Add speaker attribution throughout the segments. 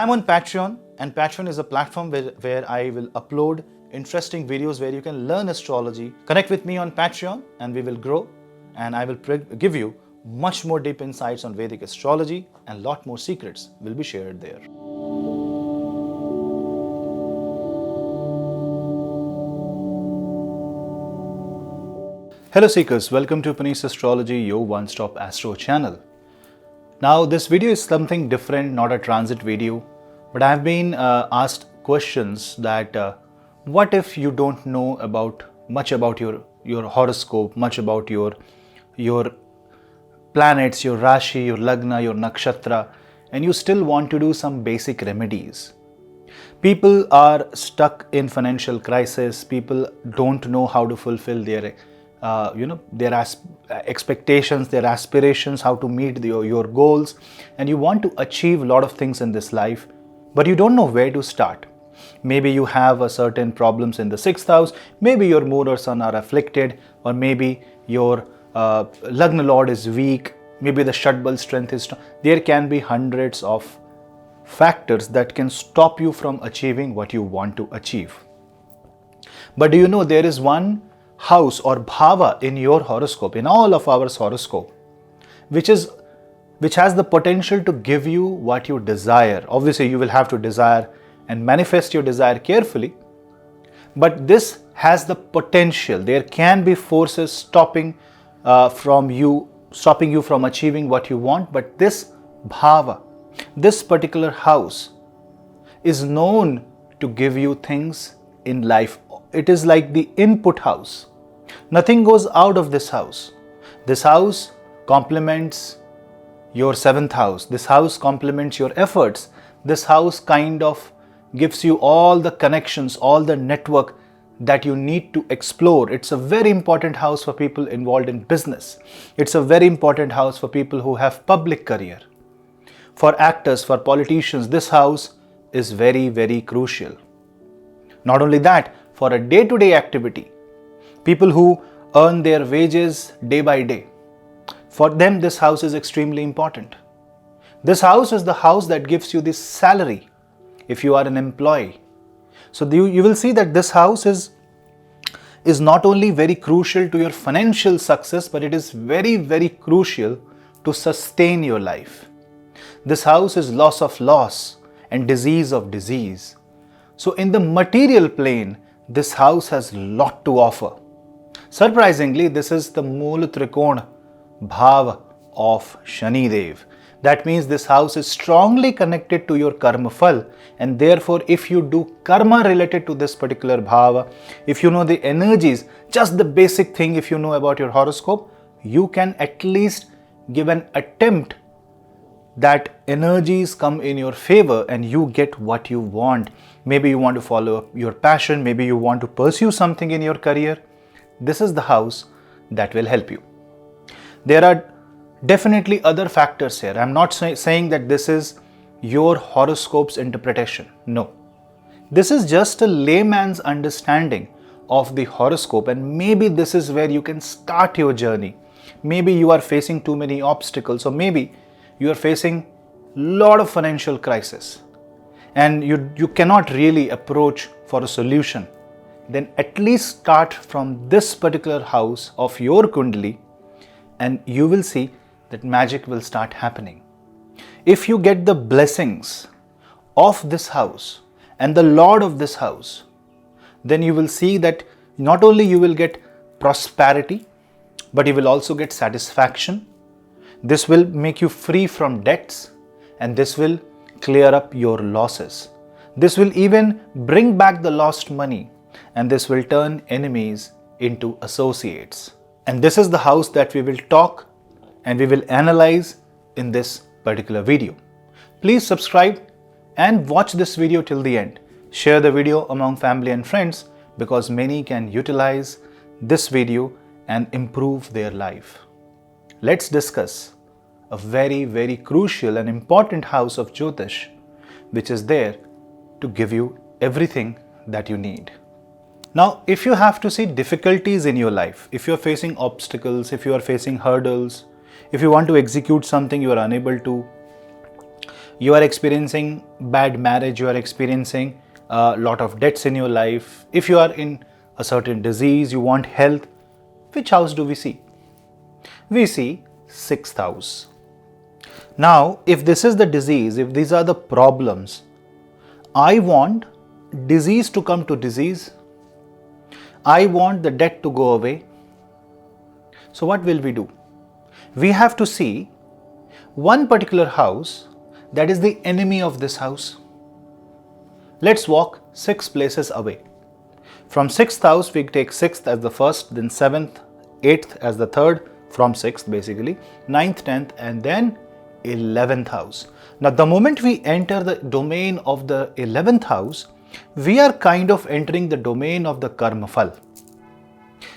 Speaker 1: I'm on Patreon, and Patreon is a platform where I will upload interesting videos where you can learn astrology. Connect with me on Patreon and we will grow, and I will give you much more deep insights on Vedic astrology, and lot more secrets will be shared there. Hello Seekers, welcome to Punneits Astrology, your one-stop astro channel. Now this video is something different, not a transit video, but I have been asked questions that what if you don't know much about your horoscope, much about your planets, your Rashi, your Lagna, your Nakshatra, and you still want to do some basic remedies. People are stuck in financial crisis. People don't know how to fulfill their expectations, their aspirations, how to meet your goals, and you want to achieve a lot of things in this life, but you don't know where to start. Maybe you have a certain problems in the 6th house, maybe your moon or sun are afflicted, or maybe your Lagna Lord is weak, maybe the Shadbal strength is strong. There can be hundreds of factors that can stop you from achieving what you want to achieve. But do you know there is one house or bhava in your horoscope, in all of our horoscope, which has the potential to give you what you desire. Obviously, you will have to desire and manifest your desire carefully, but this has the potential. There can be forces stopping you from achieving what you want, but this bhava, this particular house, is known to give you things in life. It is like the input house. Nothing goes out of this house. This house complements your 7th house. This house complements your efforts. This house kind of gives you all the connections, all the network that you need to explore. It's a very important house for people involved in business. It's a very important house for people who have public career. For actors, for politicians, this house is very, very crucial. Not only that, for a day-to-day activity, people who earn their wages day by day, for them this house is extremely important. This house is the house that gives you this salary if you are an employee. So you will see that this house is not only very crucial to your financial success, but it is very, very crucial to sustain your life. This house is loss of loss and disease of disease. So in the material plane, this house has a lot to offer. Surprisingly, this is the Mool Trikona Bhav of Shani Dev. That means this house is strongly connected to your karma phal, and therefore if you do karma related to this particular bhava, if you know the energies, just the basic thing, if you know about your horoscope, you can at least give an attempt that energies come in your favor and you get what you want. Maybe you want to follow your passion, maybe you want to pursue something in your career. This is the house that will help you. There are definitely other factors here. I'm not saying that this is your horoscope's interpretation. No. This is just a layman's understanding of the horoscope, and maybe this is where you can start your journey. Maybe you are facing too many obstacles, or maybe you are facing a lot of financial crisis and you cannot really approach for a solution. Then at least start from this particular house of your Kundali, and you will see that magic will start happening. If you get the blessings of this house and the Lord of this house, then you will see that not only you will get prosperity, but you will also get satisfaction. This will make you free from debts, and this will clear up your losses. This will even bring back the lost money, and this will turn enemies into associates. And this is the house that we will talk and we will analyze in this particular video. Please subscribe and watch this video till the end. Share the video among family and friends, because many can utilize this video and improve their life. Let's discuss a very, very crucial and important house of Jyotish, which is there to give you everything that you need. Now, if you have to see difficulties in your life, if you are facing obstacles, if you are facing hurdles, if you want to execute something you are unable to, you are experiencing bad marriage, you are experiencing a lot of debts in your life, if you are in a certain disease, you want health, which house do we see? We see 6th house. Now, if this is the disease, if these are the problems, I want disease to come to disease. I want the debt to go away. So what will we do? We have to see one particular house that is the enemy of this house. Let's walk 6 places away. From 6th house, we take 6th as the first, then 7th, 8th as the third, from 6th basically, 9th, 10th, and then 11th house. Now, the moment we enter the domain of the 11th house, we are kind of entering the domain of the karma phal.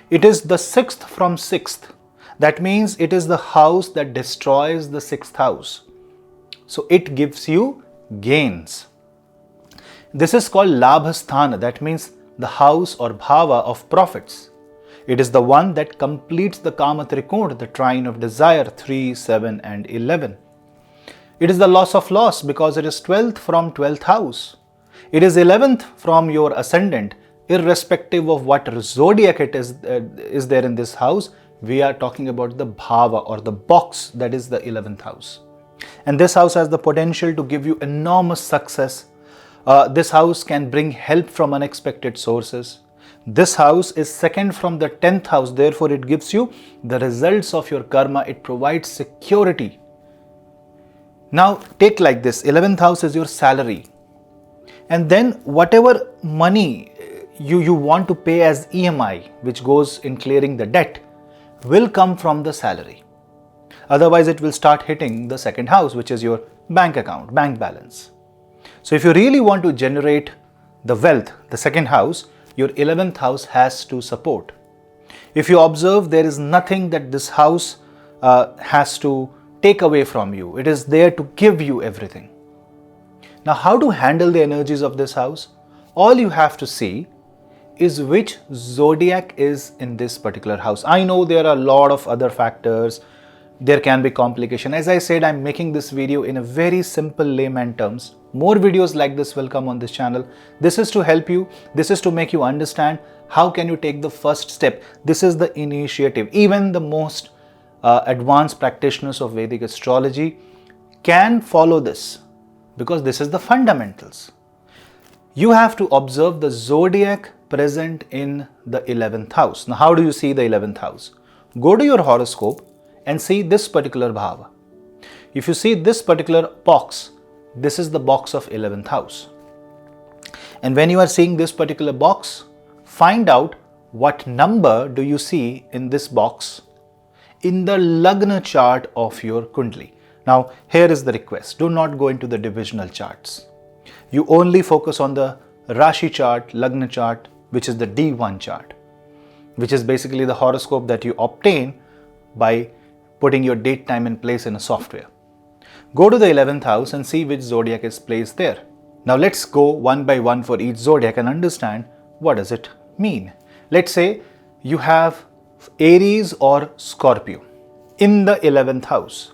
Speaker 1: It is the 6th from 6th. That means it is the house that destroys the 6th house. So it gives you gains. This is called labhasthana. That means the house or bhava of profits. It is the one that completes the kama trikona, the trine of desire, 3, 7 and 11. It is the loss of loss because it is 12th from 12th house. It is 11th from your ascendant. Irrespective of what zodiac it is there in this house, we are talking about the bhava or the box that is the 11th house. And this house has the potential to give you enormous success. This house can bring help from unexpected sources. This house is second from the 10th house, therefore it gives you the results of your karma. It provides security. Now take like this, 11th house is your salary. And then whatever money you want to pay as EMI, which goes in clearing the debt, will come from the salary. Otherwise, it will start hitting the 2nd house, which is your bank account, bank balance. So if you really want to generate the wealth, the 2nd house, your 11th house has to support. If you observe, there is nothing that this house has to take away from you. It is there to give you everything. Now, how to handle the energies of this house? All you have to see is which zodiac is in this particular house. I know there are a lot of other factors. There can be complication. As I said, I'm making this video in a very simple layman terms. More videos like this will come on this channel. This is to help you. This is to make you understand how can you take the first step. This is the initiative. Even the most advanced practitioners of Vedic astrology can follow this because this is the fundamentals. You have to observe the zodiac present in the 11th house. Now, how do you see the 11th house? Go to your horoscope and see this particular bhava. If you see this particular box, this is the box of 11th house. And when you are seeing this particular box, find out what number do you see in this box in the Lagna chart of your Kundli. Now, here is the request. Do not go into the divisional charts. You only focus on the Rashi chart, Lagna chart, which is the D1 chart, which is basically the horoscope that you obtain by putting your date, time and place in a software. Go to the 11th house and see which zodiac is placed there. Now let's go one by one for each zodiac and understand what does it mean. Let's say you have Aries or Scorpio in the 11th house,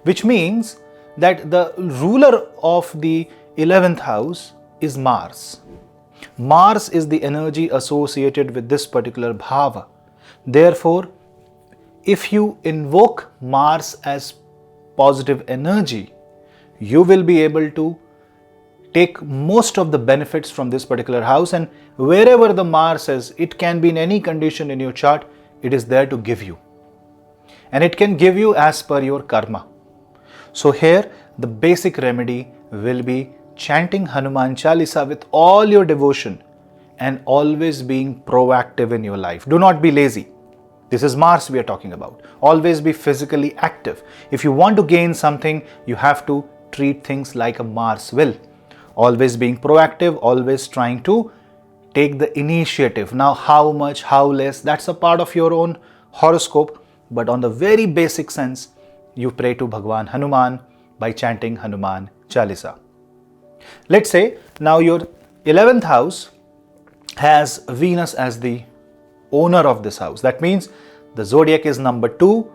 Speaker 1: which means that the ruler of the 11th house is Mars. Mars is the energy associated with this particular bhava. Therefore, if you invoke Mars as positive energy, you will be able to take most of the benefits from this particular house, and wherever the Mars is, it can be in any condition in your chart, it is there to give you. And it can give you as per your karma. So here, the basic remedy will be chanting Hanuman Chalisa with all your devotion and always being proactive in your life. Do not be lazy. This is Mars we are talking about. Always be physically active. If you want to gain something, you have to treat things like a Mars will. Always being proactive, always trying to take the initiative. Now, how much, how less, that's a part of your own horoscope. But on the very basic sense, you pray to Bhagwan Hanuman by chanting Hanuman Chalisa. Let's say now your 11th house has Venus as the owner of this house. That means the zodiac is number 2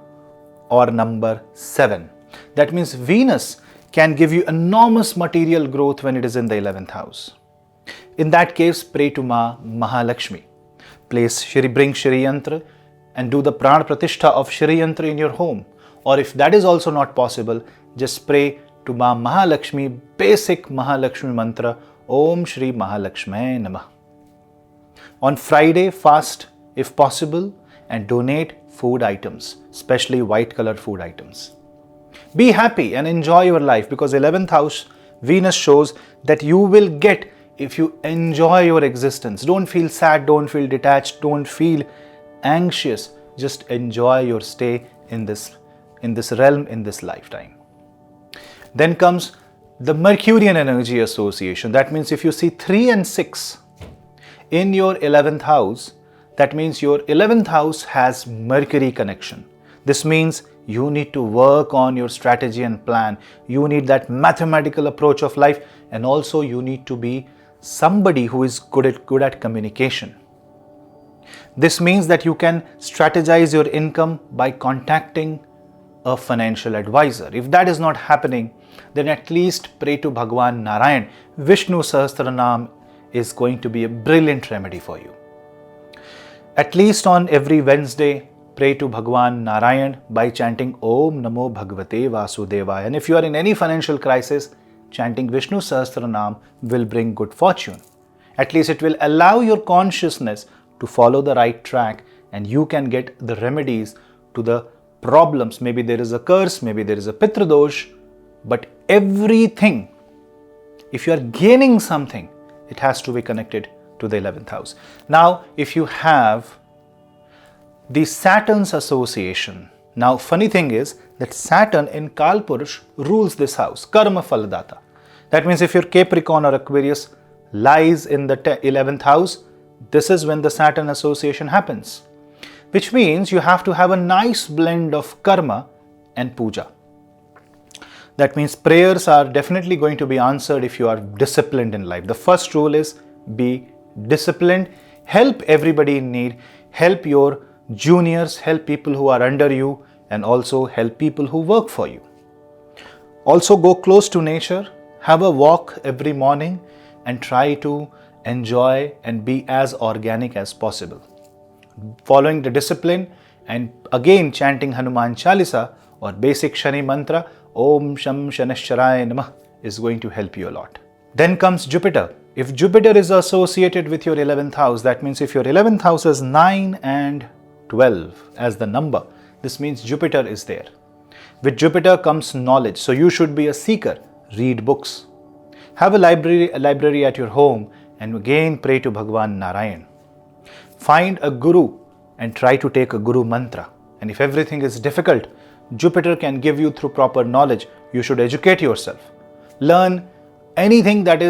Speaker 1: or number 7. That means Venus can give you enormous material growth when it is in the 11th house. In that case, pray to Ma Mahalakshmi. Bring Shri Yantra and do the Pran Pratishtha of Shri Yantra in your home. Or if that is also not possible, just pray to Ma Mahalakshmi, basic Mahalakshmi mantra, Om Shri Mahalakshmi Namah. On Friday, fast if possible and donate food items, especially white colored food items. Be happy and enjoy your life, because 11th house Venus shows that you will get if you enjoy your existence. Don't feel sad, don't feel detached, don't feel anxious. Just enjoy your stay in this realm, in this lifetime. Then comes the Mercurian energy association. That means if you see 3 and 6 in your 11th house, that means your 11th house has Mercury connection. This means you need to work on your strategy and plan. You need that mathematical approach of life, and also you need to be somebody who is good at communication. This means that you can strategize your income by contacting a financial advisor. If that is not happening, then at least pray to Bhagwan Narayan. Vishnu Sahasranam is going to be a brilliant remedy for you. At least on every Wednesday, pray to Bhagwan Narayan by chanting Om Namo Bhagavate Vasudevaya. And if you are in any financial crisis, chanting Vishnu Sahasranam will bring good fortune. At least it will allow your consciousness to follow the right track, and you can get the remedies to the problems. Maybe there is a curse, maybe there is a Pitradosh, but everything, if you are gaining something, it has to be connected to the 11th house. Now, if you have the Saturn's association, now funny thing is that Saturn in Kalpurush rules this house, Karma Faladata. That means if your Capricorn or Aquarius lies in the 11th house, this is when the Saturn association happens. Which means you have to have a nice blend of karma and puja. That means prayers are definitely going to be answered if you are disciplined in life. The first rule is be disciplined, help everybody in need, help your juniors, help people who are under you, and also help people who work for you. Also go close to nature, have a walk every morning, and try to enjoy and be as organic as possible. Following the discipline and again chanting Hanuman Chalisa or basic Shani mantra, Om Sham Shanashcharaya Namah, is going to help you a lot. Then comes Jupiter. If Jupiter is associated with your 11th house, that means if your 11th house has 9 and 12 as the number, this means Jupiter is there. With Jupiter comes knowledge. So you should be a seeker. Read books. Have a library at your home, and again pray to Bhagwan Narayan. Find a guru and try to take a guru mantra. And if everything is difficult, Jupiter can give you through proper knowledge. You should educate yourself. Learn anything that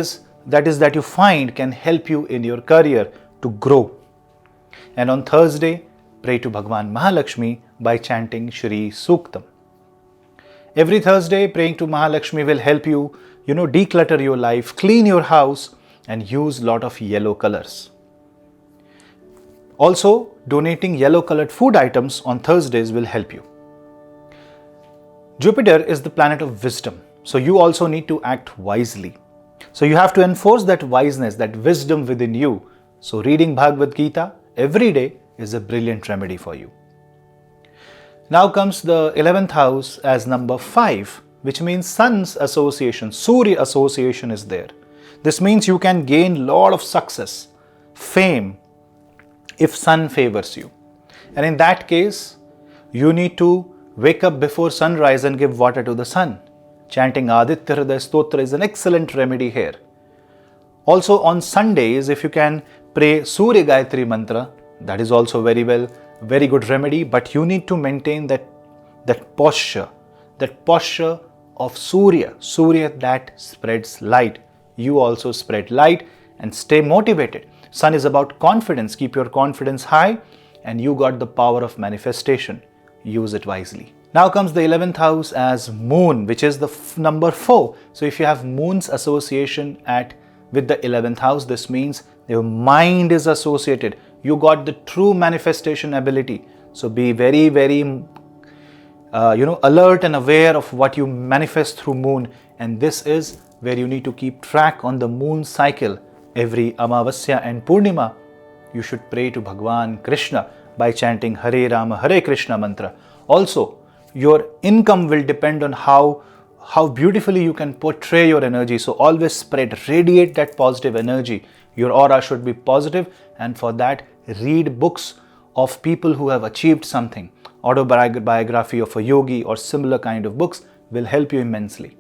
Speaker 1: you find can help you in your career to grow. And on Thursday, pray to Bhagwan Mahalakshmi by chanting Shri Suktam. Every Thursday, praying to Mahalakshmi will help you, declutter your life, clean your house, and use a lot of yellow colors. Also, donating yellow colored food items on Thursdays will help you. Jupiter is the planet of wisdom, so you also need to act wisely. So you have to enforce that wiseness, that wisdom within you. So reading Bhagavad Gita every day is a brilliant remedy for you. Now comes the 11th house as number 5, which means Sun's association, Surya association is there. This means you can gain lot of success, fame, if Sun favors you. And in that case, you need to wake up before sunrise and give water to the sun. Chanting Aditya Hridaya Stotra is an excellent remedy here. Also on Sundays, if you can pray Surya Gayatri Mantra, that is also very good remedy, but you need to maintain that posture of Surya that spreads light. You also spread light and stay motivated. Sun is about confidence. Keep your confidence high, and you got the power of manifestation. Use it wisely. Now comes the 11th house as Moon, which is the number 4. So if you have Moon's association with the 11th house, this means your mind is associated. You got the true manifestation ability. So be very, very alert and aware of what you manifest through Moon And this is where you need to keep track on the moon cycle. Every Amavasya and Purnima, you should pray to Bhagwan Krishna by chanting Hare Rama Hare Krishna mantra. Also, your income will depend on how beautifully you can portray your energy. So always spread, radiate that positive energy. Your aura should be positive, and for that, read books of people who have achieved something. Autobiography of a yogi or similar kind of books will help you immensely.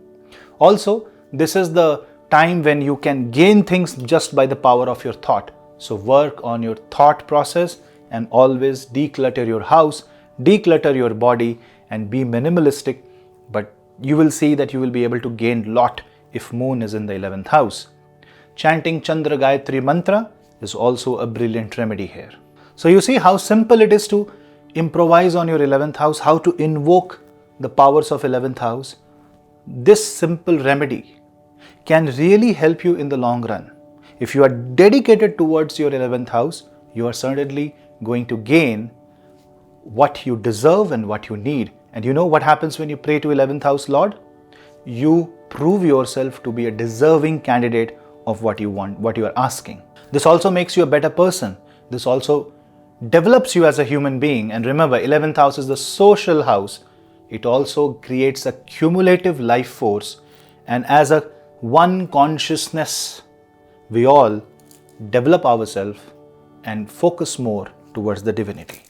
Speaker 1: Also, this is the time when you can gain things just by the power of your thought. So work on your thought process and always declutter your house, declutter your body, and be minimalistic. But you will see that you will be able to gain lot if moon is in the 11th house. Chanting Chandra Gayatri mantra is also a brilliant remedy here. So you see how simple it is to improvise on your 11th house, how to invoke the powers of 11th house. This simple remedy can really help you in the long run. If you are dedicated towards your 11th house, you are certainly going to gain what you deserve and what you need. And you know what happens when you pray to 11th house Lord? You prove yourself to be a deserving candidate of what you want, what you are asking. This also makes you a better person. This also develops you as a human being. And remember, 11th house is the social house. It also creates a cumulative life force. And as a one consciousness, we all develop ourselves and focus more towards the divinity.